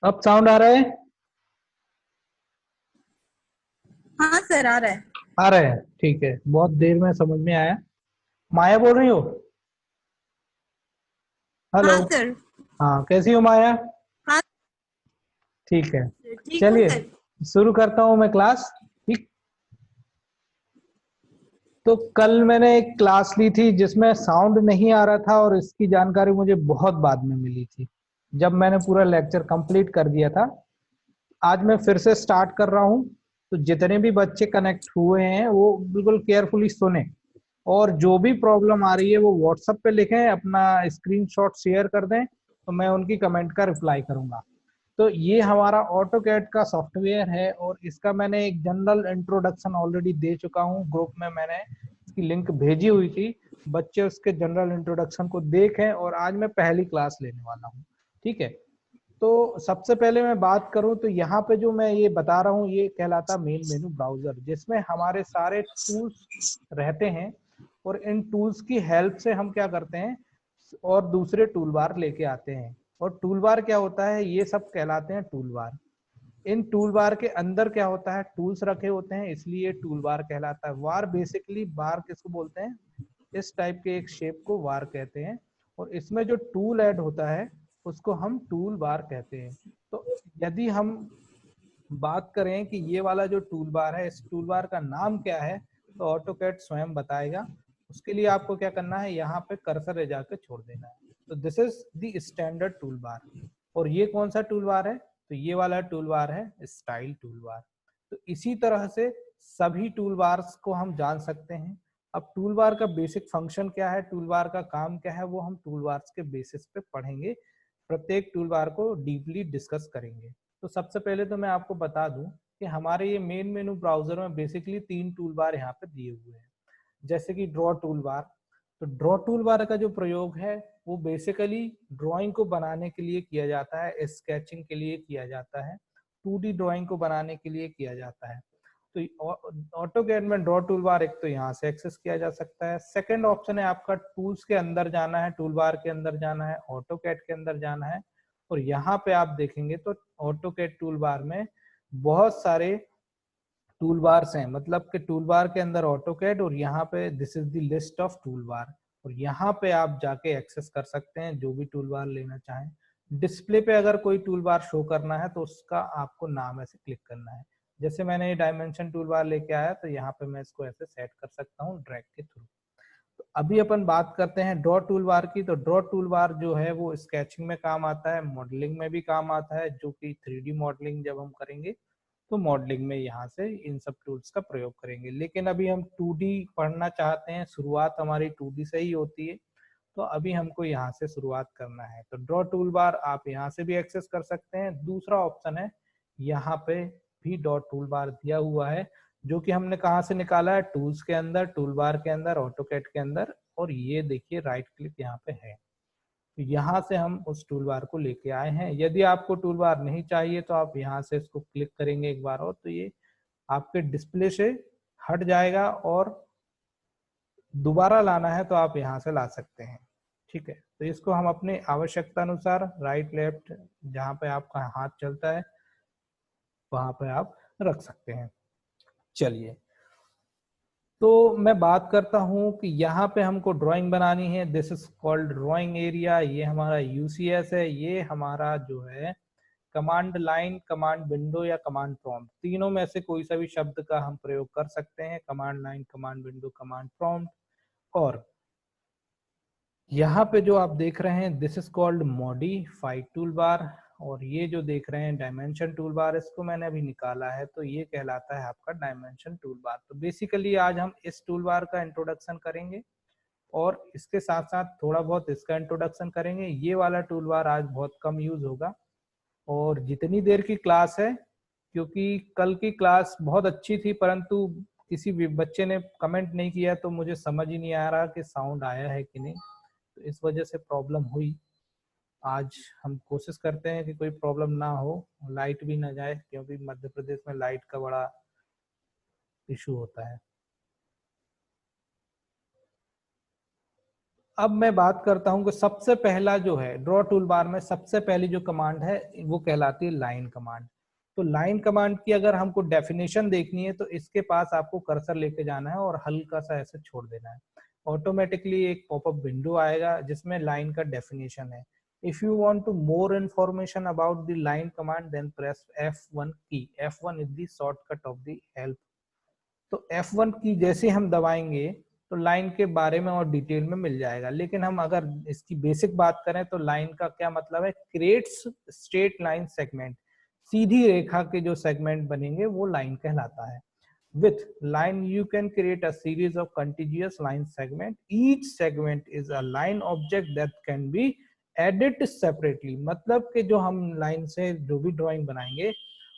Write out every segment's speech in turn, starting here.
अब साउंड आ रहा है? हाँ सर, आ रहा है। आ रहा है, ठीक है। बहुत देर में समझ में आया। माया बोल रही हो? हेलो। हाँ सर। हाँ, कैसी हो माया? हाँ ठीक है। सर, ठीक हूँ चलिए सर। शुरू करता हूँ मैं क्लास। ठीक। तो कल मैंने एक क्लास ली थी जिसमें साउंड नहीं आ रहा था, और इसकी जानकारी मुझे बहुत बाद में मिली थी, जब मैंने पूरा लेक्चर कंप्लीट कर दिया था। आज मैं फिर से स्टार्ट कर रहा हूँ। तो जितने भी बच्चे कनेक्ट हुए हैं वो बिल्कुल केयरफुली सुने, और जो भी प्रॉब्लम आ रही है वो व्हाट्सएप पे लिखें, अपना स्क्रीनशॉट शेयर कर दें, तो मैं उनकी कमेंट का रिप्लाई करूंगा। तो ये हमारा ऑटोकैड का सॉफ्टवेयर है, और इसका मैंने एक जनरल इंट्रोडक्शन ऑलरेडी दे चुका हूँ। ग्रुप में मैंने इसकी लिंक भेजी हुई थी। बच्चे उसके जनरल इंट्रोडक्शन को देखें, और आज मैं पहली क्लास लेने वाला हूँ। ठीक है। तो सबसे पहले मैं बात करूं तो यहाँ पे जो मैं ये बता रहा हूँ ये कहलाता मेन मेनू ब्राउजर, जिसमें हमारे सारे टूल्स रहते हैं। और इन टूल्स की हेल्प से हम क्या करते हैं, और दूसरे टूल बार लेके आते हैं। और टूल बार क्या होता है, ये सब कहलाते हैं टूल बार। इन टूल बार के अंदर क्या होता है, टूल्स रखे होते हैं, इसलिए टूल बार कहलाता है। वार बेसिकली, बार किसको बोलते हैं, इस टाइप के एक शेप को वार कहते हैं। और इसमें जो टूल ऐड होता है उसको हम टूल बार कहते हैं। तो यदि हम बात करें कि ये वाला जो टूल बार है, इस टूल बार का नाम क्या है, तो ऑटोकैड स्वयं बताएगा। उसके लिए आपको क्या करना है, यहाँ पे कर्सर ले जाकर छोड़ देना है। तो this is the standard tool bar. और ये कौन सा टूल बार है, तो ये वाला टूल बार है स्टाइल टूल बार। तो इसी तरह से सभी टूल बार्स को हम जान सकते हैं। अब टूल बार का बेसिक फंक्शन क्या है, टूल बार का काम क्या है, वो हम टूल बार्स के बेसिस पे पढ़ेंगे। प्रत्येक टूल बार को डीपली डिस्कस करेंगे। तो सबसे पहले तो मैं आपको बता दूं कि हमारे ये मेन मेनू ब्राउजर में बेसिकली 3 टूल बार यहाँ पे दिए हुए हैं। जैसे कि ड्रॉ टूल बार। तो ड्रॉ टूल बार का जो प्रयोग है वो बेसिकली ड्राइंग को बनाने के लिए किया जाता है, स्केचिंग के लिए किया जाता है, 2D ड्राइंग को बनाने के लिए किया जाता है। तो ऑटोकैड में ड्रॉ टूल बार एक तो यहाँ से एक्सेस किया जा सकता है। सेकंड ऑप्शन है आपका टूल्स के अंदर जाना है, टूल बार के अंदर जाना है, ऑटोकैड के अंदर जाना है। और यहाँ पे आप देखेंगे तो ऑटोकैड टूल बार में बहुत सारे टूल बार्स हैं, मतलब कि टूल बार के अंदर ऑटोकैड, और यहाँ पे this is the list of tool bar. और यहाँ पे आप जाके एक्सेस कर सकते हैं जो भी टूल बार लेना चाहें। डिस्प्ले पे अगर कोई टूल बार शो करना है तो उसका आपको नाम ऐसे क्लिक करना है। जैसे मैंने ये डायमेंशन टूल बार लेके आया, तो यहाँ पे मैं इसको ऐसे सेट कर सकता हूँ ड्रैग के थ्रू। तो अभी अपन बात करते हैं ड्रॉ टूल बार की। तो ड्रॉ टूल बार जो है वो स्केचिंग में काम आता है, मॉडलिंग में भी काम आता है, जो कि 3D मॉडलिंग जब हम करेंगे तो मॉडलिंग में यहाँ से इन सब टूल्स का प्रयोग करेंगे। लेकिन अभी हम 2D पढ़ना चाहते हैं, शुरुआत हमारी 2D से ही होती है, तो अभी हमको यहाँ से शुरुआत करना है। तो ड्रॉ टूल बार आप यहाँ से भी एक्सेस कर सकते हैं। दूसरा ऑप्शन है, यहाँ पे भी डॉट टूल बार दिया हुआ है, जो कि हमने कहाँ से निकाला है, टूल्स के अंदर, टूल बार के अंदर, ऑटोकैड के अंदर। और ये देखिए राइट क्लिक यहाँ पे है, तो यहाँ से हम उस टूल बार को लेके आए हैं। यदि आपको टूल बार नहीं चाहिए तो आप यहाँ से इसको क्लिक करेंगे एक बार और, तो ये आपके डिस्प्ले से हट जाएगा, और दोबारा लाना है तो आप यहाँ से ला सकते हैं। ठीक है। तो इसको हम अपने आवश्यकता अनुसार राइट लेफ्ट जहाँ पे आपका हाथ चलता है वहां पे आप रख सकते हैं। चलिए, तो मैं बात करता हूं कि यहाँ पे हमको ड्राइंग बनानी है। This is called drawing area. ये हमारा यूसीएस है। ये हमारा जो है कमांड लाइन, कमांड विंडो या कमांड प्रॉम्प्ट, तीनों में से कोई सा भी शब्द का हम प्रयोग कर सकते हैं। Command line, command window, command prompt. और यहाँ पे जो आप देख रहे हैं this is called modify tool bar. और ये जो देख रहे हैं डायमेंशन टूल बार, इसको मैंने अभी निकाला है, तो ये कहलाता है आपका डायमेंशन टूल बार। तो बेसिकली आज हम इस टूल बार का इंट्रोडक्शन करेंगे, और इसके साथ साथ थोड़ा बहुत इसका इंट्रोडक्शन करेंगे। ये वाला टूल बार आज बहुत कम यूज होगा। और जितनी देर की क्लास है, क्योंकि कल की क्लास बहुत अच्छी थी, परंतु किसी भी बच्चे ने कमेंट नहीं किया, तो मुझे समझ ही नहीं आ रहा कि साउंड आया है कि नहीं, तो इस वजह से प्रॉब्लम हुई। आज हम कोशिश करते हैं कि कोई प्रॉब्लम ना हो, लाइट भी ना जाए, क्योंकि मध्य प्रदेश में लाइट का बड़ा इशू होता है। अब मैं बात करता हूं कि सबसे पहला जो है ड्रॉ टूल बार में सबसे पहली जो कमांड है वो कहलाती है लाइन कमांड। तो लाइन कमांड की अगर हमको डेफिनेशन देखनी है तो इसके पास आपको कर्सर लेके जाना है और हल्का सा ऐसे छोड़ देना है। ऑटोमेटिकली एक पॉपअप विंडो आएगा जिसमें लाइन का डेफिनेशन है। If you want to more information about the line command then press F1 key. F1 is the shortcut of the help. तो F1 की जैसे हम दबाएंगे तो लाइन के बारे में और डिटेल में मिल जाएगा। लेकिन हम अगर इसकी बेसिक बात करें तो लाइन का क्या मतलब है, क्रिएट्स स्ट्रेट लाइन सेगमेंट, सीधी रेखा के जो सेगमेंट बनेंगे वो लाइन कहलाता है। With line you can create a series of contiguous line segment. Each segment is a line object that can be added separately. मतलब कि जो हम लाइन से जो भी ड्राइंग बनाएंगे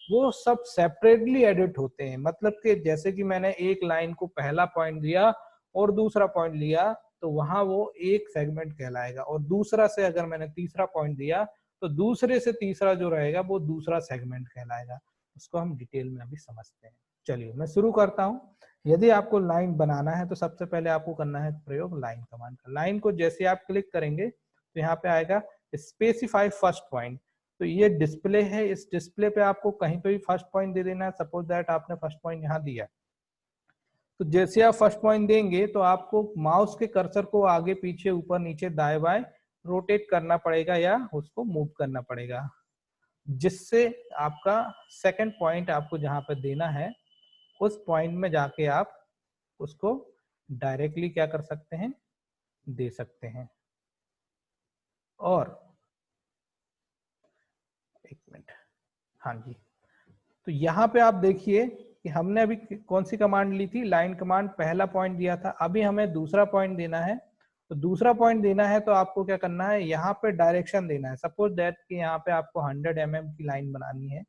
वो सब सेपरेटली एडिट होते हैं। मतलब कि जैसे कि मैंने एक लाइन को पहला पॉइंट दिया और दूसरा पॉइंट लिया तो वहां वो एक सेगमेंट कहलाएगा, और दूसरा से अगर मैंने तीसरा पॉइंट दिया तो दूसरे से तीसरा जो रहेगा वो दूसरा सेगमेंट कहलाएगा। उसको हम डिटेल में अभी समझते हैं। चलिए मैं शुरू करता हूं। यदि आपको लाइन बनाना है तो सबसे पहले आपको करना है प्रयोग लाइन कमांड का। लाइन को जैसे आप क्लिक करेंगे तो यहाँ पे आएगा स्पेसिफाई फर्स्ट पॉइंट। तो ये डिस्प्ले है, इस डिस्प्ले पे आपको कहीं पे भी फर्स्ट पॉइंट दे देना है। सपोज दैट आपने फर्स्ट पॉइंट यहाँ दिया, तो जैसे आप फर्स्ट पॉइंट देंगे तो आपको माउस के कर्सर को आगे पीछे ऊपर नीचे दाएं बाएं रोटेट करना पड़ेगा या उसको मूव करना पड़ेगा, जिससे आपका सेकंड पॉइंट आपको जहां पर देना है उस पॉइंट में जाके आप उसको डायरेक्टली क्या कर सकते हैं, दे सकते हैं। और एक मिनट, हाँ जी, तो यहाँ पे आप देखिए कि हमने अभी कौन सी कमांड ली थी, लाइन कमांड। पहला पॉइंट दिया था, अभी हमें दूसरा पॉइंट देना है। तो दूसरा पॉइंट देना है तो आपको क्या करना है, यहाँ पे डायरेक्शन देना है। सपोज दैट कि यहाँ पे आपको 100 mm की लाइन बनानी है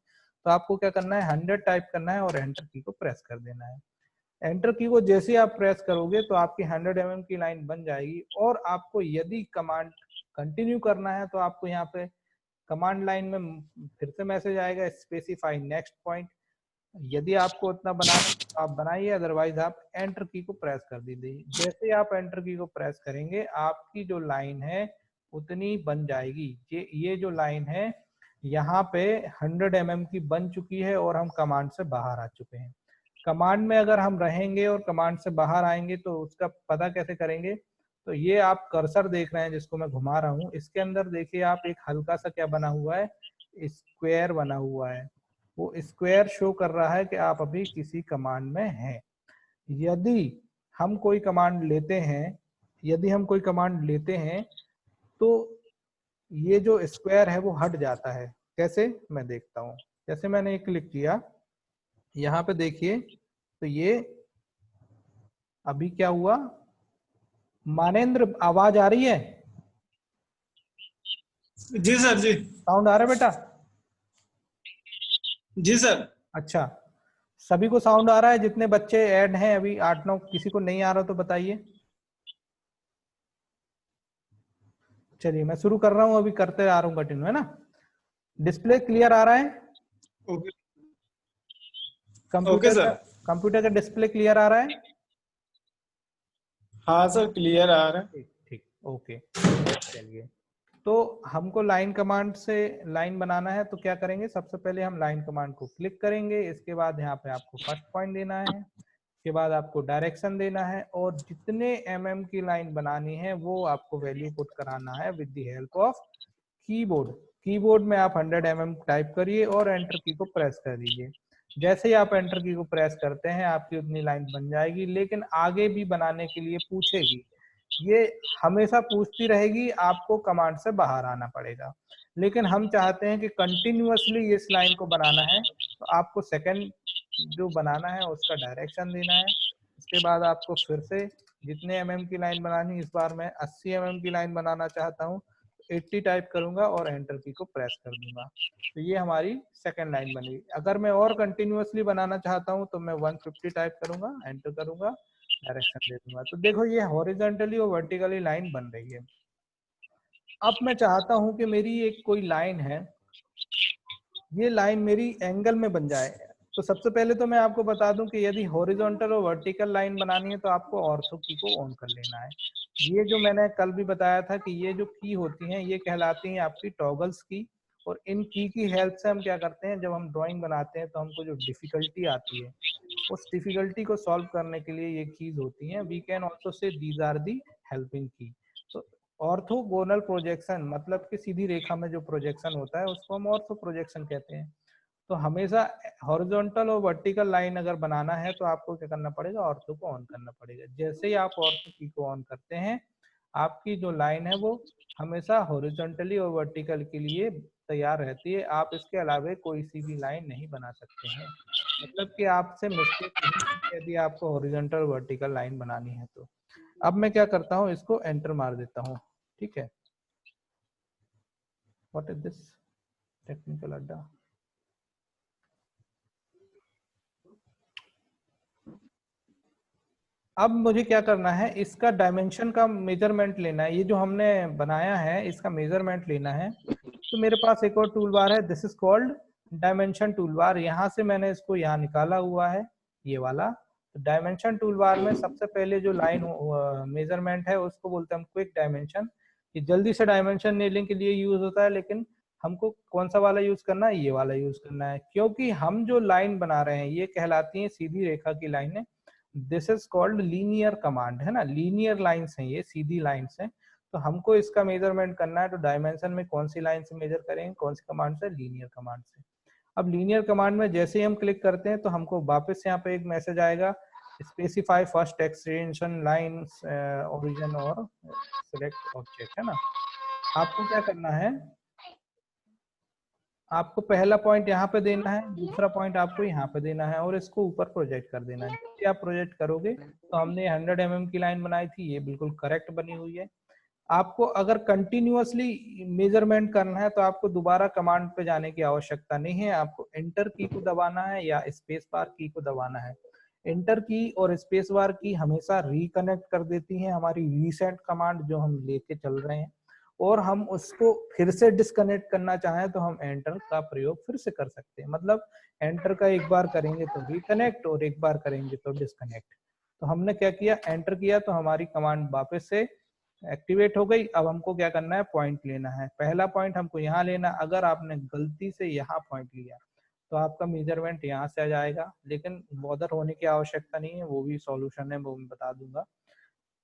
तो आपको क्या करना है, 100 टाइप करना है और एंटर की को प्रेस कर देना है। एंटर की को जैसे आप प्रेस करोगे तो आपकी 100 mm की लाइन बन जाएगी। और आपको यदि कमांड कंटिन्यू करना है तो आपको यहाँ पे कमांड लाइन में फिर से मैसेज आएगा स्पेसिफाई नेक्स्ट पॉइंट। यदि आपको उतना बनाना है तो आप बनाइए, अदरवाइज आप एंटर की को प्रेस कर दीजिए। जैसे ही आप एंटर की को प्रेस करेंगे आपकी जो लाइन है उतनी बन जाएगी। ये जो लाइन है यहाँ पे 100 mm की बन चुकी है और हम कमांड से बाहर आ चुके हैं। कमांड में अगर हम रहेंगे और कमांड से बाहर आएंगे तो उसका पता कैसे करेंगे, तो ये आप कर्सर देख रहे हैं जिसको मैं घुमा रहा हूँ, इसके अंदर देखिए आप एक हल्का सा क्या बना हुआ है, स्क्वायर बना हुआ है। वो स्क्वायर शो कर रहा है कि आप अभी किसी कमांड में हैं। यदि हम कोई कमांड लेते हैं, तो ये जो स्क्वायर है वो हट जाता है। कैसे, मैं देखता हूँ। जैसे मैंने क्लिक किया, यहाँ पे देखिए तो ये अभी क्या हुआ, मानेंद्र आवाज आ रही है? जी सर जी। साउंड आ रहा है बेटा? जी सर। अच्छा, सभी को साउंड आ रहा है? जितने बच्चे ऐड हैं अभी 8-9, किसी को नहीं आ रहा तो बताइए। चलिए मैं शुरू कर रहा हूँ, अभी करते आ रहा हूँ कंटिन्यू, है ना। डिस्प्ले क्लियर आ रहा है? ओके कंप्यूटर का डिस्प्ले क्लियर आ रहा है? हाँ सर क्लियर आ रहा है। ठीक ठीक, ओके। चलिए, तो हमको लाइन कमांड से लाइन बनाना है तो क्या करेंगे, सबसे पहले हम लाइन कमांड को क्लिक करेंगे। इसके बाद यहाँ पे आपको फर्स्ट पॉइंट देना है, इसके बाद आपको डायरेक्शन देना है और जितने mm की लाइन बनानी है वो आपको वैल्यू पुट कराना है with the help of keyboard. Keyboard में आप 100 mm टाइप करिए और एंटर की को प्रेस कर दीजिए। जैसे ही आप एंटर की को प्रेस करते हैं आपकी उतनी लाइन बन जाएगी। लेकिन आगे भी बनाने के लिए पूछेगी, ये हमेशा पूछती रहेगी, आपको कमांड से बाहर आना पड़ेगा। लेकिन हम चाहते हैं कि कंटिन्यूअसली इस लाइन को बनाना है तो आपको सेकंड जो बनाना है उसका डायरेक्शन देना है। इसके बाद आपको फिर से जितने mm की लाइन बनानी, इस बार मैं 80 mm की लाइन बनाना चाहता हूँ, 80 टाइप करूंगा और एंटर की को प्रेस कर दूंगा। तो ये हमारी सेकंड लाइन बनेगी। अगर मैं और कंटिन्यूअसली बनाना चाहता हूँ तो मैं 150 टाइप करूंगा, एंटर करूंगा, डायरेक्शन दे दूंगा। तो देखो ये हॉरिजॉन्टली और वर्टिकली लाइन बन रही है। अब मैं चाहता हूं कि मेरी एक कोई लाइन है, ये लाइन मेरी एंगल में बन जाए। तो सबसे पहले तो मैं आपको बता दूं कि यदि हॉरिजॉन्टल और वर्टिकल लाइन बनानी है तो आपको ऑर्थो की को ऑन कर लेना है। ये जो मैंने कल भी बताया था कि ये जो की होती हैं ये कहलाती हैं आपकी टॉगल्स की, और इन की हेल्प से हम क्या करते हैं, जब हम ड्राइंग बनाते हैं तो हमको जो डिफिकल्टी आती है उस डिफिकल्टी को सॉल्व करने के लिए ये कीज होती हैं। We can also say these are the helping key. तो ऑर्थोगोनल प्रोजेक्शन मतलब कि सीधी रेखा में जो प्रोजेक्शन होता है उसको हम ऑर्थो प्रोजेक्शन कहते हैं। तो हमेशा हॉरिजॉन्टल और वर्टिकल लाइन अगर बनाना है तो आपको क्या करना पड़ेगा, ऑर्थो को ऑन करना पड़ेगा। जैसे ही आप ऑर्थो की को ऑन करते हैं आपकी जो लाइन है वो हमेशा हॉरिजॉन्टली और वर्टिकल के लिए तैयार रहती है। आप इसके अलावा कोई सी भी लाइन नहीं बना सकते हैं। मतलब कि आपसे मिस्टेक नहीं होगी यदि आपको हॉरिजॉन्टल वर्टिकल लाइन बनानी है तो। अब मैं क्या करता हूँ, इसको एंटर मार देता हूँ। ठीक है, व्हाट इज दिस टेक्निकल अड्डा। अब मुझे क्या करना है, इसका डायमेंशन का मेजरमेंट लेना है। ये जो हमने बनाया है इसका मेजरमेंट लेना है। तो मेरे पास एक और टूल बार है, this is called dimension tool bar. यहाँ से मैंने इसको यहाँ निकाला हुआ है, ये वाला। तो डायमेंशन टूल बार में सबसे पहले जो लाइन मेजरमेंट है उसको बोलते हैं हम क्विक डायमेंशन। ये जल्दी से डायमेंशन लेने के लिए यूज होता है, लेकिन हमको कौन सा वाला यूज करना है, ये वाला यूज करना है, क्योंकि हम जो लाइन बना रहे हैं ये कहलाती है सीधी रेखा की लाइनें। This is called linear command, है ना, लीनियर लाइंस हैं ये, सीधी लाइंस हैं। तो हमको इसका मेजरमेंट करना है, तो डायमेंशन में कौन सी लाइन से मेजर करेंगे, कौन सी कमांड से, लीनियर कमांड से। अब लीनियर कमांड में जैसे ही हम क्लिक करते हैं तो हमको वापस यहाँ पे एक मैसेज आएगा, specify first extension line origin और सिलेक्ट ऑब्जेक्ट, है ना। आपको क्या करना है, आपको पहला पॉइंट यहाँ पे देना है, दूसरा पॉइंट आपको यहाँ पे देना है, और इसको ऊपर प्रोजेक्ट कर देना है। जैसे आप प्रोजेक्ट करोगे तो हमने 100 mm की लाइन बनाई थी, ये बिल्कुल करेक्ट बनी हुई है। आपको अगर कंटिन्यूअसली मेजरमेंट करना है तो आपको दोबारा कमांड पे जाने की आवश्यकता नहीं है, आपको एंटर की को दबाना है या स्पेस बार की को दबाना है। एंटर की और स्पेस बार की हमेशा रिकनेक्ट कर देती है हमारी रीसेट कमांड जो हम लेके चल रहे हैं, और हम उसको फिर से डिस्कनेक्ट करना चाहें तो हम एंटर का प्रयोग फिर से कर सकते हैं। मतलब एंटर का एक बार करेंगे तो रिकनेक्ट और एक बार करेंगे तो डिस्कनेक्ट। तो हमने क्या किया, एंटर किया तो हमारी कमांड वापस से एक्टिवेट हो गई। अब हमको क्या करना है, पॉइंट लेना है। पहला पॉइंट हमको यहाँ लेना, अगर आपने गलती से यहाँ पॉइंट लिया तो आपका मेजरमेंट यहाँ से आ जाएगा, लेकिन बॉदर होने की आवश्यकता नहीं है, वो भी सॉल्यूशन है, वो मैं बता दूंगा।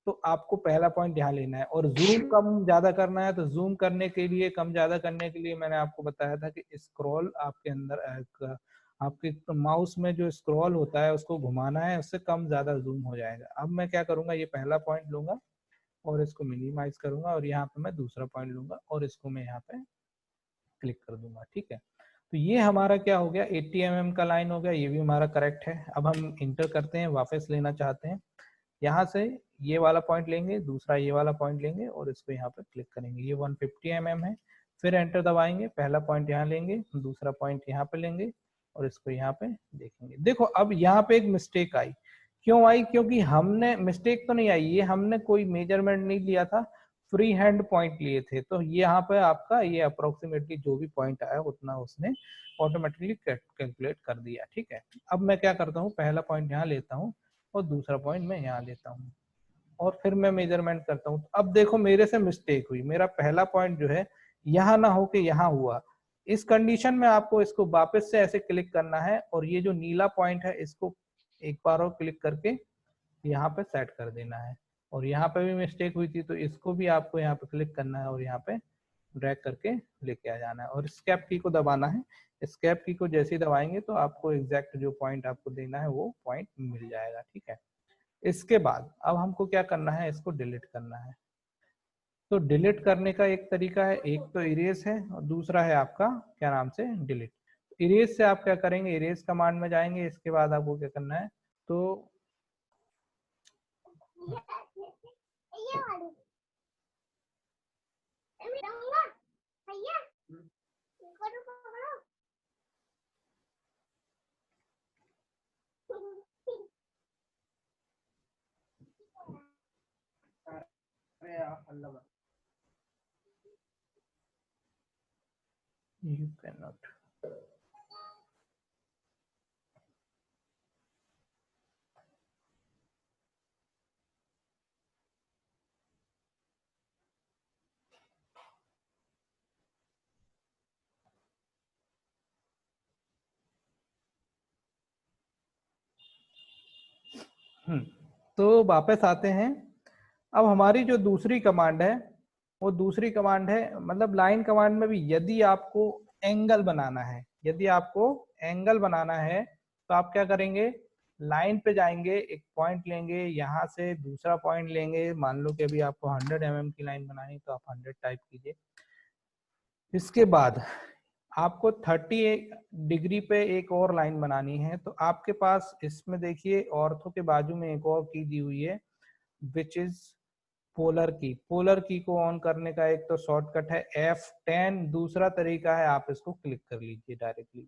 तो आपको पहला पॉइंट यहाँ लेना है, और जूम कम ज्यादा करना है तो जूम करने के लिए, कम ज्यादा करने के लिए मैंने आपको बताया था कि स्क्रॉल आपके अंदर आपके माउस में जो स्क्रॉल होता है उसको घुमाना है, उससे कम ज्यादा जूम हो जाएगा। अब मैं क्या करूंगा, ये पहला पॉइंट लूंगा और इसको मिनिमाइज करूंगा, और यहाँ पे मैं दूसरा पॉइंट लूंगा और इसको मैं यहाँ पे क्लिक कर दूंगा। ठीक है, तो ये हमारा क्या हो गया, 80 mm का लाइन हो गया, ये भी हमारा करेक्ट है। अब हम इंटर करते हैं, वापस लेना चाहते हैं, यहाँ से ये वाला पॉइंट लेंगे, दूसरा ये वाला पॉइंट लेंगे और इसको यहाँ पे क्लिक करेंगे, ये 150 mm है। फिर एंटर दबाएंगे, पहला पॉइंट यहाँ लेंगे, दूसरा पॉइंट यहाँ पे लेंगे और इसको यहाँ पे देखेंगे। देखो अब यहाँ पे एक मिस्टेक आई, क्यों आई, क्योंकि हमने, मिस्टेक तो नहीं आई, ये हमने कोई मेजरमेंट नहीं लिया था, फ्री हैंड पॉइंट लिए थे। तो ये यहाँ पे आपका ये अप्रोक्सीमेटली जो भी पॉइंट आया उतना उसने ऑटोमेटिकली कैलकुलेट कर दिया। ठीक है, अब मैं क्या करता हूँ, पहला पॉइंट यहाँ लेता हूँ और दूसरा पॉइंट मैं यहाँ लेता हूँ और फिर मैं मेजरमेंट करता हूँ। अब देखो मेरे से मिस्टेक हुई, मेरा पहला पॉइंट जो है यहाँ ना होके यहाँ हुआ। इस कंडीशन में आपको इसको वापस से ऐसे क्लिक करना है और ये जो नीला पॉइंट है इसको एक बार और क्लिक करके यहाँ पे सेट कर देना है। और यहाँ पे भी मिस्टेक हुई थी तो इसको भी आपको यहाँ पे क्लिक करना है और यहाँ पे ड्रैग करके लेके आ जाना है और स्केप की को दबाना है। स्केप की को जैसे ही दबाएंगे तो आपको एग्जैक्ट जो पॉइंट आपको देना है वो पॉइंट मिल जाएगा। ठीक है, इसके बाद अब हमको क्या करना है, इसको डिलीट करना है। तो डिलीट करने का एक तरीका है, एक तो इरेज है और दूसरा है आपका क्या नाम से, डिलीट। इरेज से आप क्या करेंगे, इरेज कमांड में जाएंगे, इसके बाद आपको क्या करना है, तो you cannot तो वापस आते हैं। अब हमारी जो दूसरी कमांड है वो दूसरी कमांड है, मतलब लाइन कमांड में भी यदि आपको एंगल बनाना है, यदि आपको एंगल बनाना है तो आप क्या करेंगे, लाइन पे जाएंगे, एक पॉइंट लेंगे, यहाँ से दूसरा पॉइंट लेंगे। मान लो कि अभी आपको 100 mm की लाइन बनानी तो आप 100 टाइप कीजिए। इसके बाद आपको 30 डिग्री पे एक और लाइन बनानी है, तो आपके पास इसमें देखिए ऑर्थो के बाजू में एक और की दी हुई है विच इज पोलर की। पोलर की को ऑन करने का एक तो शॉर्टकट है F10, दूसरा तरीका है आप इसको क्लिक कर लीजिए डायरेक्टली।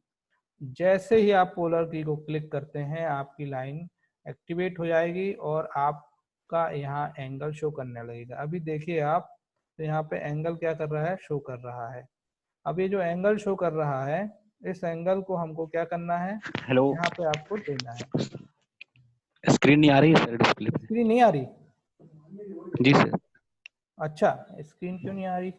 जैसे ही आप पोलर की को क्लिक करते हैं आपकी लाइन एक्टिवेट हो जाएगी और आपका यहाँ एंगल शो करने लगेगा। अभी देखिए आप, तो यहाँ पे एंगल क्या कर रहा है, शो कर रहा है। अब ये जो एंगल शो कर रहा है, इस एंगल को हमको क्या करना है, हेलो, यहाँ पे आपको देना है। स्क्रीन नहीं आ रही है सर डिस्प्ले पे? स्क्रीन नहीं आ रही? जी सर। अच्छा, स्क्रीन क्यों नहीं आ रही?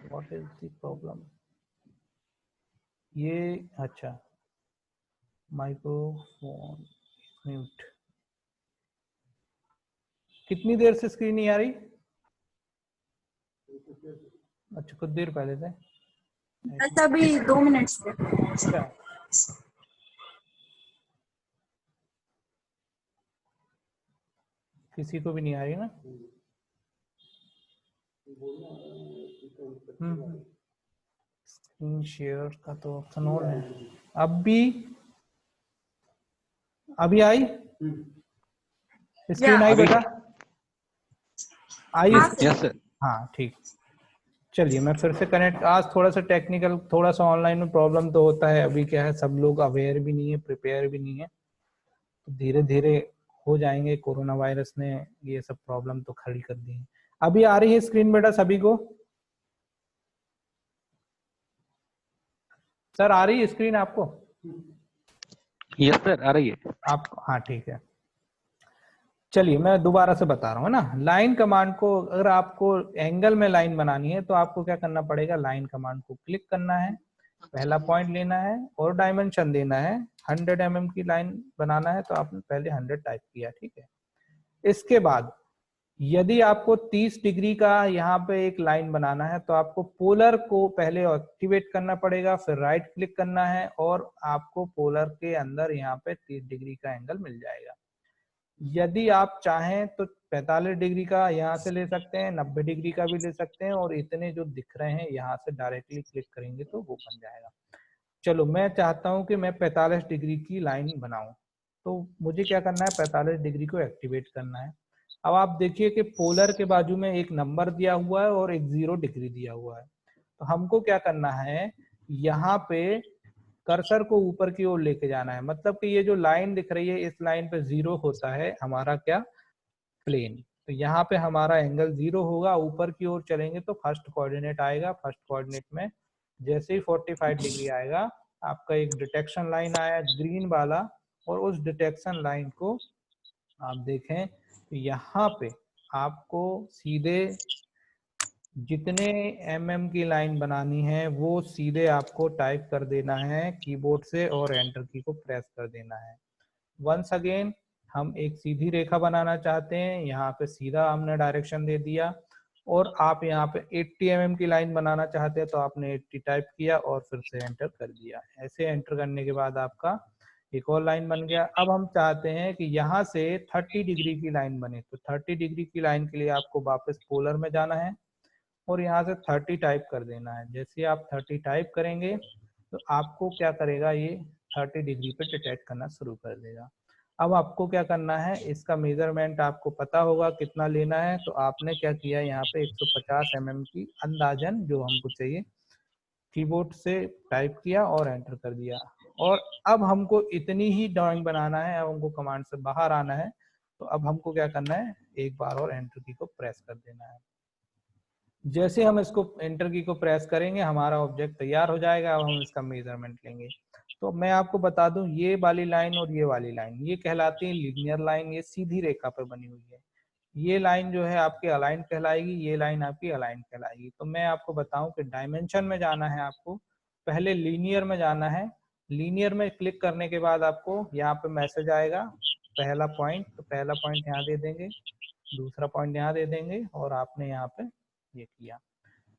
What is the problem? ये अच्छा, माइक्रोफोन म्यूट। कितनी देर से स्क्रीन नहीं आ रही? अच्छा, कुछ देर पहले से। बस अभी 2 मिनट से। अच्छा, किसी को भी नहीं आ रही ना? स्क्रीन शेयर का तो ऑप्शन ऑन है। अब भी अभी आई स्क्रीन? आई अभी बेटा? आई? हाँ यस सर। हाँ ठीक। चलिए मैं फिर से कनेक्ट, आज थोड़ा सा टेक्निकल, थोड़ा सा ऑनलाइन में प्रॉब्लम तो होता है। अभी क्या है, सब लोग अवेयर भी नहीं है, प्रिपेयर भी नहीं है, तो धीरे धीरे हो जाएंगे। कोरोना वायरस ने ये सब प्रॉब्लम तो खड़ी कर दी है। अभी आ रही है स्क्रीन बेटा सभी को? सर आ रही है स्क्रीन आपको? यस सर, आ रही है आप? हाँ ठीक है। चलिए मैं दोबारा से बता रहा हूँ ना, लाइन कमांड को अगर आपको एंगल में लाइन बनानी है तो आपको क्या करना पड़ेगा, लाइन कमांड को क्लिक करना है, पहला पॉइंट लेना है और डायमेंशन देना है। 100 mm की लाइन बनाना है तो आपने पहले 100 टाइप किया, ठीक है। इसके बाद यदि आपको 30 डिग्री का यहाँ पे एक लाइन बनाना है तो आपको पोलर को पहले एक्टिवेट करना पड़ेगा, फिर राइट क्लिक करना है और आपको पोलर के अंदर यहाँ पे 30 डिग्री का एंगल मिल जाएगा। यदि आप चाहें तो 45 डिग्री का यहाँ से ले सकते हैं, 90 डिग्री का भी ले सकते हैं, और इतने जो दिख रहे हैं यहाँ से डायरेक्टली क्लिक करेंगे तो वो बन जाएगा। चलो मैं चाहता हूँ कि मैं 45 डिग्री की लाइन बनाऊं, तो मुझे क्या करना है, 45 डिग्री को एक्टिवेट करना है। अब आप देखिए कि पोलर के बाजू में एक नंबर दिया हुआ है और एक 0 डिग्री दिया हुआ है। तो हमको क्या करना है, यहाँ पे कर्सर को ऊपर की ओर लेके जाना है। मतलब कि ये जो लाइन दिख रही है, इस लाइन पे 0 होता है हमारा क्या, प्लेन। तो यहाँ पे हमारा एंगल 0 होगा। ऊपर की ओर चलेंगे तो फर्स्ट कोऑर्डिनेट आएगा। फर्स्ट कोऑर्डिनेट में जैसे ही 45 डिग्री आएगा, आपका एक डिटेक्शन लाइन आया ग्रीन वाला, और उस डिटेक्शन लाइन को आप देखें तो यहाँ पे आपको सीधे जितने mm की लाइन बनानी है वो सीधे आपको टाइप कर देना है कीबोर्ड से और एंटर की को प्रेस कर देना है। वंस अगेन हम एक सीधी रेखा बनाना चाहते हैं, यहाँ पे सीधा हमने डायरेक्शन दे दिया, और आप यहाँ पे 80 mm की लाइन बनाना चाहते हैं तो आपने 80 टाइप किया और फिर से एंटर कर दिया। ऐसे एंटर करने के बाद आपका एक और लाइन बन गया। अब हम चाहते हैं कि यहाँ से 30 डिग्री की लाइन बने, तो 30 डिग्री की लाइन के लिए आपको वापस पोलर में जाना है और यहाँ से 30 टाइप कर देना है। जैसे ही आप 30 टाइप करेंगे तो आपको क्या करेगा, ये 30 डिग्री पे डिटेक्ट करना शुरू कर देगा। अब आपको क्या करना है, इसका मेजरमेंट आपको पता होगा कितना लेना है, तो आपने क्या किया, यहाँ पे 150 mm की अंदाजन जो हमको चाहिए कीबोर्ड से टाइप किया और एंटर कर दिया। और अब हमको इतनी ही ड्राइंग बनाना है, अब हमको कमांड से बाहर आना है, तो अब हमको क्या करना है, एक बार और एंटर की को प्रेस कर देना है। जैसे हम इसको एंटर की को प्रेस करेंगे हमारा ऑब्जेक्ट तैयार हो जाएगा। अब हम इसका मेजरमेंट लेंगे। तो मैं आपको बता दूं, ये वाली लाइन और ये वाली लाइन ये कहलाती है लीनियर लाइन, ये सीधी रेखा पर बनी हुई है। ये लाइन जो है आपकी अलाइन कहलाएगी, ये लाइन आपकी अलाइन कहलाएगी। तो मैं आपको बताऊं कि डायमेंशन में जाना है आपको, पहले लीनियर में जाना है। लीनियर में क्लिक करने के बाद आपको यहाँ पे मैसेज आएगा पहला पॉइंट, तो पहला पॉइंट यहाँ दे देंगे, दूसरा पॉइंट यहाँ दे देंगे और आपने यहाँ पे ये किया।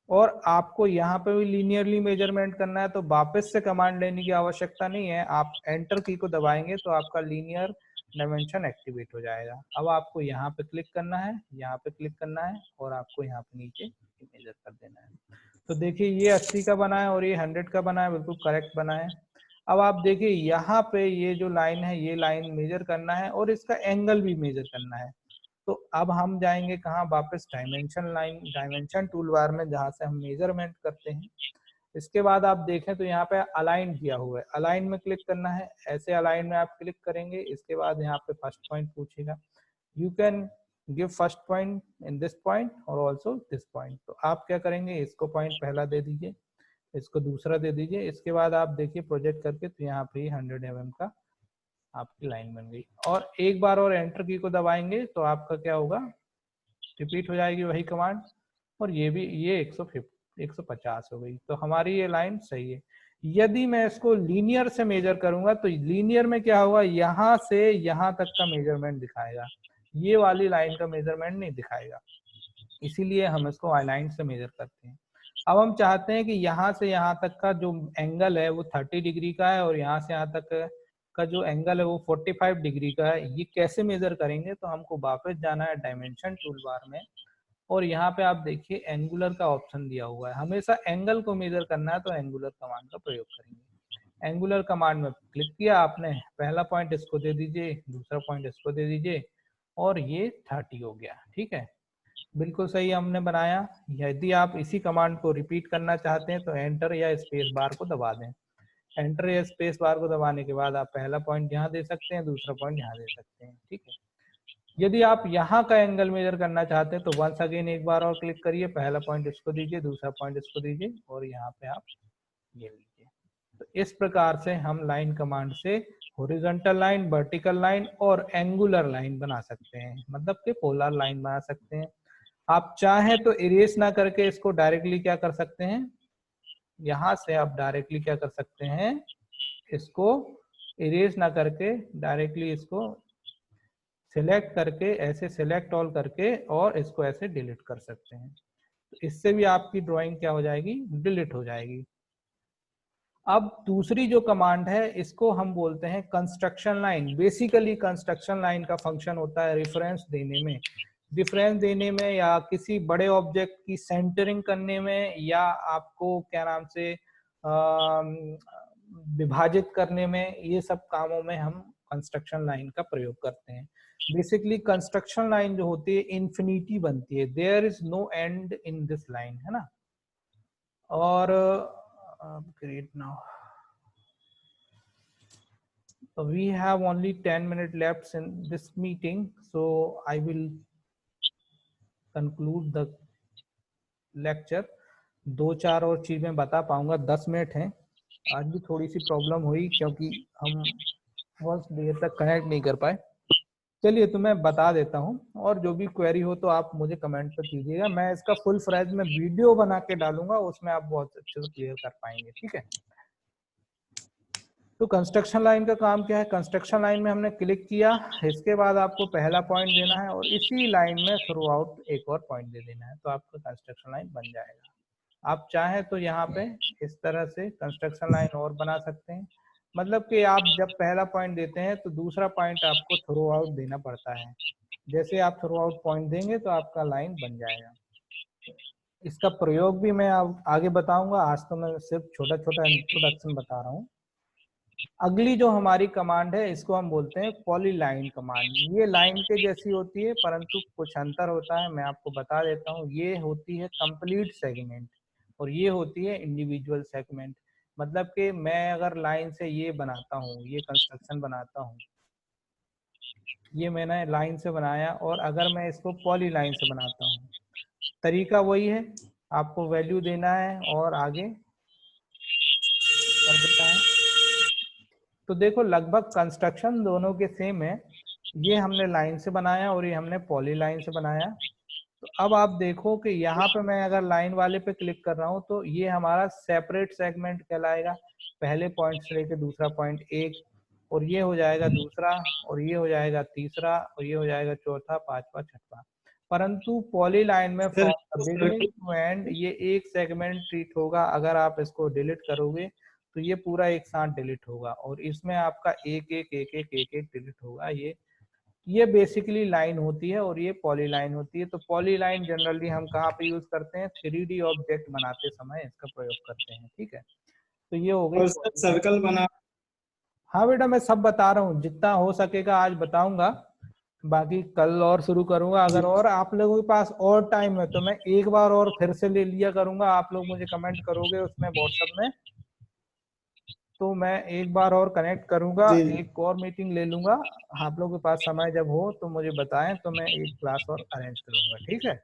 और आपको यहाँ पे भी लीनियरली मेजरमेंट करना है तो वापस से कमांड लेने की आवश्यकता नहीं है, आप एंटर की को दबाएंगे तो आपका लीनियर डायमेंशन एक्टिवेट हो जाएगा। अब आपको यहाँ पे क्लिक करना है, यहाँ पे क्लिक करना है और आपको यहाँ पे नीचे मेजर कर देना है। तो देखिए ये 80 का बना है और ये 100 का बना है, बिल्कुल करेक्ट बना है। अब आप देखिए यहाँ पे ये जो लाइन है ये लाइन मेजर करना है और इसका एंगल भी मेजर करना है। तो अब हम जाएंगे कहाँ, वापस डायमेंशन टूल बार में जहाँ से हम मेजरमेंट करते हैं। इसके बाद आप देखें तो यहाँ पे अलाइन किया हुआ है, अलाइन में क्लिक करना है। ऐसे अलाइन में आप क्लिक करेंगे, इसके बाद यहाँ पे फर्स्ट पॉइंट पूछेगा, you can give first point in this point और ऑल्सो दिस पॉइंट। तो आप क्या करेंगे, इसको पॉइंट पहला दे दीजिए, इसको दूसरा दे दीजिए। इसके बाद आप देखिए प्रोजेक्ट करके तो यहाँ पे 100 mm का आपकी लाइन बन गई। और एक बार और एंटर की को दबाएंगे तो आपका क्या होगा, रिपीट हो जाएगी वही कमांड और ये भी ये 150 हो गई। तो हमारी ये लाइन सही है। यदि मैं इसको लीनियर से मेजर करूंगा तो लीनियर में क्या होगा, यहाँ से यहाँ तक का मेजरमेंट दिखाएगा, ये वाली लाइन का मेजरमेंट नहीं दिखाएगा, इसीलिए हम इसको अलाइन से मेजर करते हैं। अब हम चाहते हैं कि यहाँ से यहाँ तक का जो एंगल है वो 30 डिग्री का है और यहाँ से यहाँ तक का जो एंगल है वो 45 डिग्री का है। ये कैसे मेजर करेंगे, तो हमको वापस जाना है डायमेंशन टूल बार में और यहाँ पे आप देखिए एंगुलर का ऑप्शन दिया हुआ है। हमेशा एंगल को मेजर करना है तो एंगुलर कमांड का प्रयोग करेंगे। एंगुलर कमांड में क्लिक किया आपने, पहला पॉइंट इसको दे दीजिए, दूसरा पॉइंट इसको दे दीजिए और ये 30 हो गया। ठीक है, बिल्कुल सही हमने बनाया। यदि आप इसी कमांड को रिपीट करना चाहते हैं तो एंटर या स्पेस बार को दबा दें। एंटर या स्पेस बार को दबाने के बाद आप पहला पॉइंट यहाँ दे सकते हैं, दूसरा पॉइंट यहाँ दे सकते हैं। ठीक है, यदि आप यहाँ का एंगल मेजर करना चाहते हैं तो वंस अगेन एक बार और क्लिक करिए, पहला पॉइंट इसको दीजिए, दूसरा पॉइंट इसको दीजिए और यहाँ पे आप ये लीजिए। तो इस प्रकार से हम लाइन कमांड से हॉरिजॉन्टल लाइन, वर्टिकल लाइन और एंगुलर लाइन बना सकते हैं, मतलब कि पोलर लाइन बना सकते हैं। आप चाहें तो इरेज ना करके इसको डायरेक्टली क्या कर सकते हैं, यहाँ से आप डायरेक्टली क्या कर सकते हैं, इसको इरेज ना करके डायरेक्टली इसको सिलेक्ट करके ऐसे सिलेक्ट ऑल करके और इसको ऐसे डिलीट कर सकते हैं। तो इससे भी आपकी ड्राइंग क्या हो जाएगी, डिलीट हो जाएगी। अब दूसरी जो कमांड है इसको हम बोलते हैं construction line. Basically construction line का फंक्शन होता है रेफरेंस देने में या किसी बड़े ऑब्जेक्ट की सेंटरिंग करने में या आपको क्या नाम से विभाजित करने में, ये सब कामों में हम कंस्ट्रक्शन लाइन का प्रयोग करते हैं। बेसिकली कंस्ट्रक्शन लाइन जो होती है इन्फिनिटी बनती है, there is no end in this line, है ना। और great, now we have only 10 minutes left in this meeting, so I will conclude the lecture। 2-4 और चीजें बता पाऊंगा, 10 मिनट हैं। आज भी थोड़ी सी प्रॉब्लम हुई क्योंकि हम बहुत देर तक कनेक्ट नहीं कर पाए। चलिए तो मैं बता देता हूँ और जो भी क्वेरी हो तो आप मुझे कमेंट पर कीजिएगा। मैं इसका फुल फ्रेज में वीडियो बना के डालूंगा, उसमें आप बहुत अच्छे से क्लियर कर पाएंगे। ठीक है, तो कंस्ट्रक्शन लाइन का काम क्या है, कंस्ट्रक्शन लाइन में हमने क्लिक किया, इसके बाद आपको पहला पॉइंट देना है और इसी लाइन में थ्रू आउट एक और पॉइंट दे देना है, तो आपका कंस्ट्रक्शन लाइन बन जाएगा। आप चाहें तो यहाँ पे इस तरह से कंस्ट्रक्शन लाइन और बना सकते हैं, मतलब कि आप जब पहला पॉइंट देते हैं तो दूसरा पॉइंट आपको थ्रू आउट देना पड़ता है। जैसे आप थ्रू आउट पॉइंट देंगे तो आपका लाइन बन जाएगा। इसका प्रयोग भी मैं आगे बताऊंगा, आज तो मैं सिर्फ छोटा छोटा इंट्रोडक्शन बता रहा हूँ। अगली जो हमारी कमांड है इसको हम बोलते हैं पॉलीलाइन कमांड। ये लाइन के जैसी होती है परंतु कुछ अंतर होता है, मैं आपको बता देता हूँ। ये होती है कंप्लीट सेगमेंट और ये होती है इंडिविजुअल सेगमेंट। मतलब कि मैं अगर लाइन से ये बनाता हूँ, ये कंस्ट्रक्शन बनाता हूँ, ये मैंने लाइन से बनाया, और अगर मैं इसको पॉली लाइन से बनाता हूँ, तरीका वही है, आपको वैल्यू देना है और आगे कर देता है। तो देखो लगभग कंस्ट्रक्शन दोनों के सेम है। ये हमने लाइन से बनाया और ये हमने पॉली लाइन से बनाया। तो अब आप देखो कि यहाँ पे मैं अगर लाइन वाले पे क्लिक कर रहा हूँ तो ये हमारा सेपरेट सेगमेंट कहलाएगा। पहले पॉइंट से लेके दूसरा पॉइंट एक, और ये हो जाएगा दूसरा, और ये हो जाएगा तीसरा, और ये हो जाएगा चौथा, पांचवा, छठवा। परंतु पॉलीलाइन में sir from the beginning to end ये एक सेगमेंट ट्रीट होगा। अगर आप इसको डिलीट करोगे तो ये पूरा एक साथ डिलीट होगा, और इसमें आपका एक एक एक एक एक एक डिलीट होगा। ये बेसिकली लाइन होती है और ये पॉलीलाइन होती है। तो पॉलीलाइन जनरली हम कहाँ पे यूज करते हैं? 3D ऑब्जेक्ट बनाते समय इसका प्रयोग करते हैं। ठीक है, तो ये हो गई और सर polyline। सर्कल बना। हाँ बेटा, मैं सब बता रहा हूँ, जितना हो सकेगा आज बताऊंगा, बाकी कल और शुरू करूंगा। अगर और आप लोगों के पास और टाइम है तो मैं एक बार और फिर से ले लिया करूंगा। आप लोग मुझे कमेंट करोगे उसमें व्हाट्सएप में, तो मैं एक बार और कनेक्ट करूंगा, जी एक और मीटिंग ले लूंगा। आप लोगों के पास समय जब हो तो मुझे बताएं, तो मैं एक क्लास और अरेंज करूंगा। ठीक है।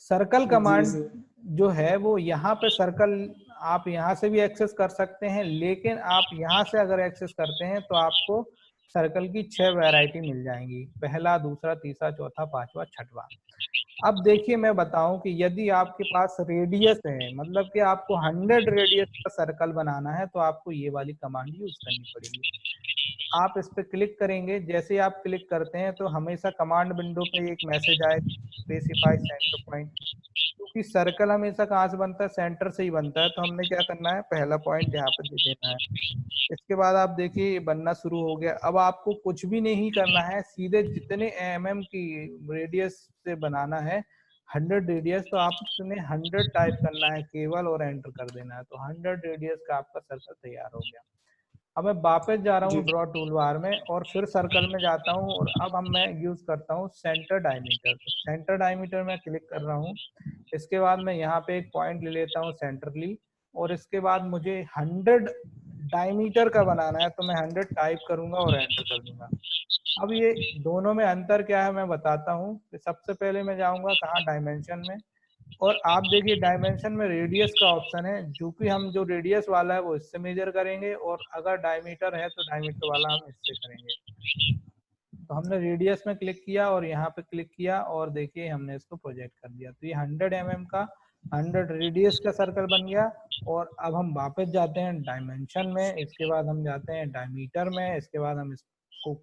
सर्कल जी कमांड सर। जो है वो यहाँ पे सर्कल आप यहाँ से भी एक्सेस कर सकते हैं, लेकिन आप यहाँ से अगर एक्सेस करते हैं तो आपको सर्कल की 6 वैरायटी मिल जाएंगी, पहला, दूसरा, तीसरा, चौथा, पांचवा, छठवा। अब देखिए मैं बताऊं कि यदि आपके पास रेडियस है, मतलब कि आपको 100 रेडियस का सर्कल बनाना है, तो आपको ये वाली कमांड यूज करनी पड़ेगी। आप इस पे क्लिक करेंगे, जैसे ही आप क्लिक करते हैं तो हमेशा कमांड विंडो पे एक मैसेज आएगा, स्पेसिफाई सेंटर पॉइंट। क्योंकि सर्कल हमेशा कहाँ से बनता है? सेंटर से ही बनता है। तो हमने क्या करना है? पहला पॉइंट यहाँ पे दे देना है। इसके बाद आप देखिए ये बनना शुरू हो गया। अब आपको कुछ भी नहीं करना है, सीधे जितने mm की रेडियस से बनाना है, 100 रेडियस, तो आपने 100 टाइप करना है केवल और एंटर कर देना है। तो 100 रेडियस का आपका सर्कल तैयार हो गया। अब मैं वापस जा रहा हूँ जी ड्रॉ टूल बार में और फिर सर्कल में जाता हूँ, और अब मैं यूज करता हूँ सेंटर डायमीटर। तो सेंटर डायमीटर में क्लिक कर रहा हूँ। इसके बाद मैं यहाँ पे एक पॉइंट ले लेता हूँ सेंटरली, और इसके बाद मुझे 100 डायमीटर का बनाना है, तो मैं 100 टाइप करूंगा और एंटर कर दूंगा। अब ये दोनों में अंतर क्या है मैं बताता हूँ। सबसे पहले मैं जाऊंगा कहाँ? डायमेंशन में, और आप देखिए डायमेंशन में रेडियस का ऑप्शन है। जो कि हम जो रेडियस वाला है वो इससे मेजर करेंगे, और अगर डायमीटर है तो डायमीटर वाला हम इससे करेंगे। तो हमने रेडियस में क्लिक किया और यहाँ पे क्लिक किया, और देखिए हमने इसको प्रोजेक्ट कर दिया। तो ये 100 mm का 100 रेडियस का सर्कल बन गया। और अब हम वापस जाते हैं डायमेंशन में, इसके बाद हम जाते हैं डायमीटर में, इसके बाद हम इसको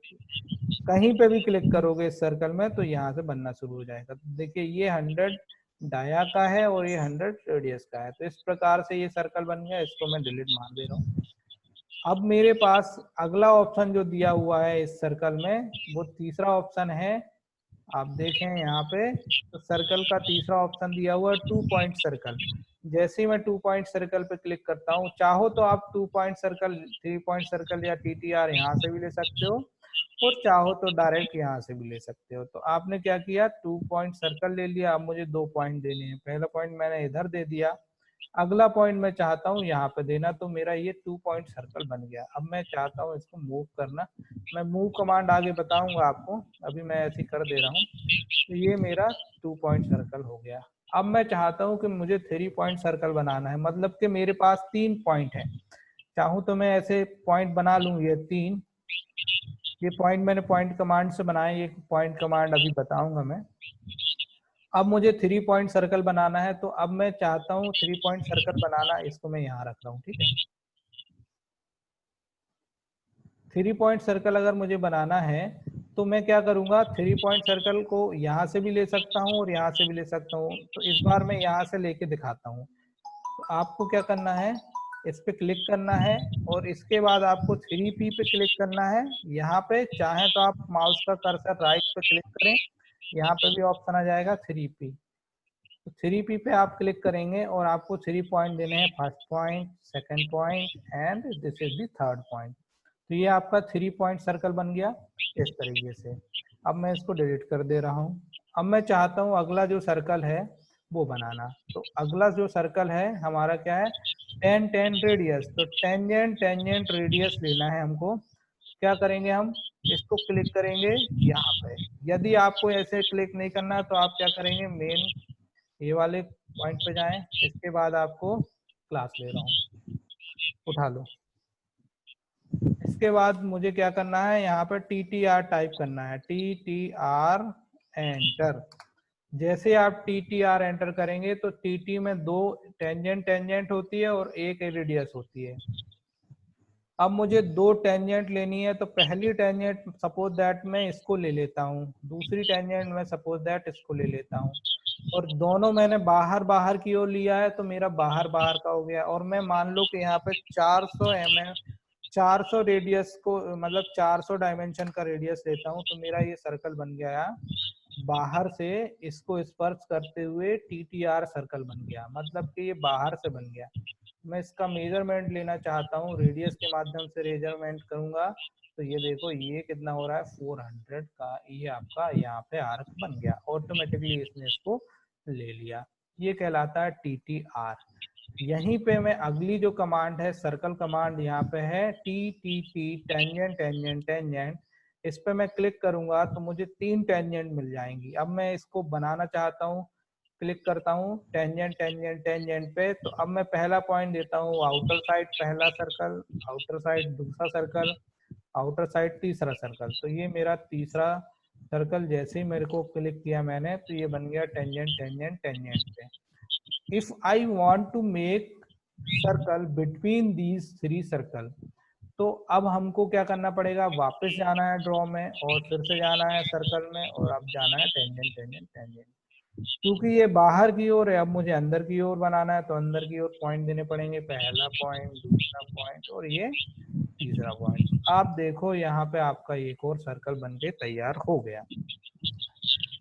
कहीं पे भी क्लिक करोगे इस सर्कल में तो यहाँ से बनना शुरू हो जाएगा। तो देखिए ये 100 डाया का है और ये 100 रेडियस का है। तो इस प्रकार से ये सर्कल बन गया। इसको मैं डिलीट मार दे रहा हूँ। अब मेरे पास अगला ऑप्शन जो दिया हुआ है इस सर्कल में, वो तीसरा ऑप्शन है। आप देखें यहाँ पे तो सर्कल का तीसरा ऑप्शन दिया हुआ है 2 पॉइंट सर्कल। जैसे ही मैं 2 पॉइंट सर्कल पे क्लिक करता हूँ, चाहो तो आप 2 पॉइंट सर्कल, 3 पॉइंट सर्कल या TTR यहाँ से भी ले सकते हो, और चाहो तो डायरेक्ट यहाँ से भी ले सकते हो। तो आपने क्या किया? 2 पॉइंट सर्कल ले लिया। अब मुझे 2 पॉइंट देने हैं। पहला पॉइंट मैंने इधर दे दिया, अगला पॉइंट मैं चाहता हूँ यहाँ पे देना, तो मेरा ये 2 पॉइंट सर्कल बन गया। अब मैं चाहता हूँ इसको मूव करना। मैं मूव कमांड आगे बताऊंगा आपको, अभी मैं ऐसे ही कर दे रहा हूँ। तो ये मेरा 2 पॉइंट सर्कल हो गया। अब मैं चाहता हूँ कि मुझे 3 पॉइंट सर्कल बनाना है, मतलब कि मेरे पास 3 पॉइंट है। चाहूँ तो मैं ऐसे पॉइंट बना लूँ, ये 3। ये पॉइंट मैंने पॉइंट कमांड से बनाए, ये पॉइंट कमांड अभी बताऊंगा मैं। अब मुझे 3 पॉइंट सर्कल बनाना है, तो अब मैं चाहता हूँ 3 पॉइंट सर्कल बनाना, इसको मैं यहाँ रख रहा हूँ। ठीक है, 3 पॉइंट सर्कल अगर मुझे बनाना है तो मैं क्या करूंगा? 3 पॉइंट सर्कल को यहाँ से भी ले सकता हूँ और यहाँ से भी ले सकता हूँ। तो इस बार मैं यहाँ से लेके दिखाता हूँ। तो आपको क्या करना है? इस पे क्लिक करना है, और इसके बाद आपको 3P पे क्लिक करना है। यहाँ पे चाहे तो आप माउस का कर्सर राइट पे क्लिक करें, यहाँ पे भी ऑप्शन आ जाएगा 3P। तो 3P पे आप क्लिक करेंगे और आपको 3 पॉइंट देने हैं, first point, second point and this is the third point. तो ये आपका 3 पॉइंट सर्कल बन गया इस तरीके से। अब मैं इसको डिलीट कर दे रहा हूँ। अब मैं चाहता हूँ अगला जो सर्कल है वो बनाना। तो अगला जो सर्कल है हमारा क्या है? 10 रेडियस। तो टेंजेंट टेंजेंट रेडियस लेना है हमको। क्या करेंगे? हम इसको क्लिक करेंगे यहाँ पे। यदि आपको ऐसे क्लिक नहीं करना तो आप क्या करेंगे? मेन ये वाले पॉइंट पे जाएं। इसके बाद आपको क्लास ले रहा हूँ, उठा लो। इसके बाद मुझे क्या करना है? यहाँ पे TTR टाइप करना है, TTR एंटर। जैसे आप TTR एंटर करेंगे तो TT में 2 टेंजेंट होती है और एक रेडियस होती है। अब मुझे 2 टेंजेंट लेनी है, तो पहली टेंजेंट सपोज दैट मैं इसको ले लेता हूँ, दूसरी टेंजेंट मैं सपोज दैट इसको ले लेता हूँ, और दोनों मैंने बाहर की ओर लिया है तो मेरा बाहर का हो गया। और मैं मान लो कि यहाँ पे 400 रेडियस को मतलब 400 डायमेंशन का रेडियस लेता हूँ, तो मेरा ये सर्कल बन गया, बाहर से इसको स्पर्श करते हुए TTR सर्कल बन गया, मतलब कि ये बाहर से बन गया। मैं इसका मेजरमेंट लेना चाहता हूँ, रेडियस के माध्यम से मेजरमेंट करूंगा, तो ये देखो ये कितना हो रहा है 400 का, ये आपका यहाँ पे आर्क बन गया, ऑटोमेटिकली इसने इसको ले लिया। ये कहलाता है TTR। यहीं पे मैं अगली जो कमांड है सर्कल कमांड यहाँ पे है TTT, टेंजेंट। इस पे मैं क्लिक करूंगा तो मुझे 3 टेंजेंट मिल जाएंगी। अब मैं इसको बनाना चाहता हूँ, क्लिक करता हूँ टेंजेंट पे, तो अब मैं पहला पॉइंट देता हूँ आउटर साइड पहला सर्कल, आउटर साइड दूसरा सर्कल, आउटर साइड तीसरा सर्कल। तो ये मेरा तीसरा सर्कल जैसे ही मेरे को क्लिक किया मैंने, तो ये बन गया टेंजेंट पे। If I want to make circle between these 3 circle, तो अब हमको क्या करना पड़ेगा, वापस जाना है ड्रॉ में और फिर से जाना है सर्कल में, और अब जाना है टेंजेंट। क्योंकि ये बाहर की ओर है, अब मुझे अंदर की ओर बनाना है, तो अंदर की ओर पॉइंट देने पड़ेंगे, पहला पॉइंट, दूसरा पॉइंट और ये तीसरा पॉइंट। आप देखो यहाँ पे आपका एक और सर्कल बन के तैयार हो गया।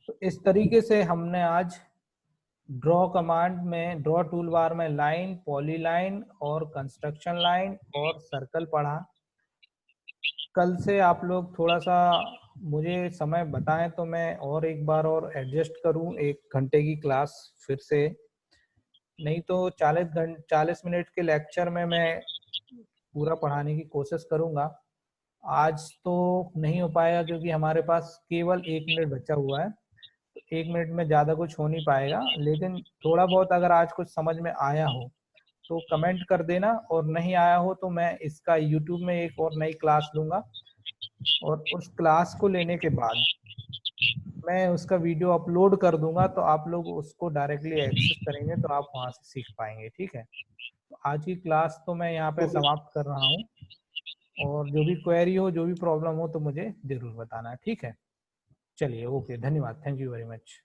तो इस तरीके से हमने आज ड्रॉ कमांड में, ड्रॉ टूल बार में लाइन, पॉलीलाइन और कंस्ट्रक्शन लाइन और सर्कल पढ़ा। कल से आप लोग थोड़ा सा मुझे समय बताएं तो मैं और एक बार और एडजस्ट करूं 1 घंटे की क्लास फिर से, नहीं तो 40 मिनट के लेक्चर में मैं पूरा पढ़ाने की कोशिश करूंगा। आज तो नहीं हो पाएगा क्योंकि हमारे पास केवल 1 मिनट बचा हुआ है, तो 1 मिनट में ज्यादा कुछ हो नहीं पाएगा, लेकिन थोड़ा बहुत अगर आज कुछ समझ में आया हो तो कमेंट कर देना, और नहीं आया हो तो मैं इसका यूट्यूब में एक और नई क्लास लूंगा, और उस क्लास को लेने के बाद मैं उसका वीडियो अपलोड कर दूंगा, तो आप लोग उसको डायरेक्टली एक्सेस करेंगे तो आप वहां से सीख पाएंगे। ठीक है, तो आज की क्लास तो मैं यहाँ पे समाप्त कर रहा हूँ, और जो भी क्वेरी हो, जो भी प्रॉब्लम हो तो मुझे जरूर बताना। ठीक है, चलिए, ओके, धन्यवाद, थैंक यू वेरी मच।